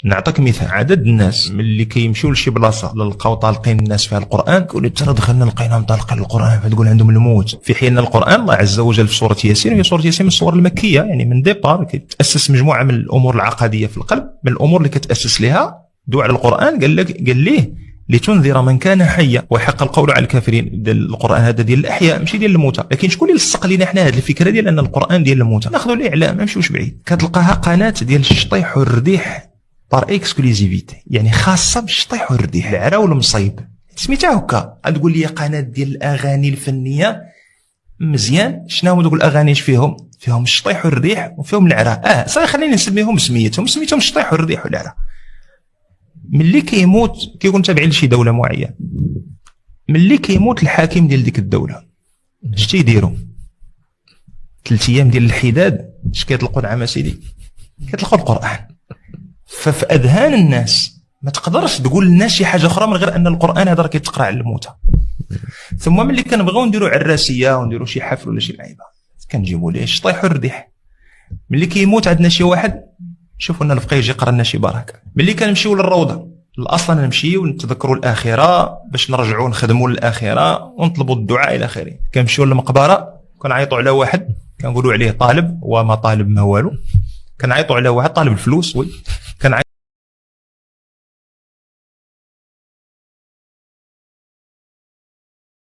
نعطيك مثال. عدد الناس ملي كيمشيو لشي بلاصه لقاو طالقين الناس فيها القران، كيقولوا ترى دخلنا لقيناهم طالقين القران، فتقول عندهم الموت. في حين القران الله عز وجل في سوره ياسين، وهي سوره ياسين من السور المكيه، يعني من ديبار كتاسس مجموعه من الامور العقديه في القلب. من الامور اللي كتاسس لها دعاء على القران، قال ليه لتنذر من كان حيا وحق القول على الكافرين. القران هذا ديال الاحياء ماشي ديال الموتى. لكن شكون اللي لصق لينا حنا هذه الفكره ديال ان القران ديال الموتى؟ ناخذوا الاعلام، ما نمشيوش بعيد. كتلقاها قناه ديال الشطيح والرديح بار اكسكلوزيفيتي، يعني خاصه بالشطيح والرديح، العرا والمصيب، سميتها هكا. غتقول لي قناه ديال الاغاني الفنيه مزيان، شنو هما دوك الاغاني؟ فيهم الشطيح والرديح وفيهم العرا. صافي خليني نسميهم سميتهم الشطيح والرديح والعرا. ملي كيموت كيكون تابعين لشي دوله معينه، ملي كيموت الحاكم ديال ديك الدوله، اش تيديروا؟ 3 ايام ديال الحداد، اش كيطلقوا نعم سيدي؟ كيطلقوا القران. ففي اذهان الناس ما تقدرش تقول للناس شي حاجه اخرى من غير ان القران هذا راه كيتقرا على الموتى. ثم ملي كنبغيو نديروا عراسيه ونديروا شي حفل ولا شي لعيبه، كنجيبوا ليه الشطيح والرديح. ملي كيموت عندنا شي واحد، شوفوا لنا الفقيه يجي يقرا لنا شي بركه. ملي كنمشيو للروضه، الاصل نمشيو ونتذكروا الاخره باش نرجعوا نخدموا الاخره ونطلبوا الدعاء الى اخره. كنمشيو للمقبره، كنعيطوا على واحد كنقولوا عليه طالب وما طالب ما والو، كنعيطوا على واحد طالب الفلوس، وي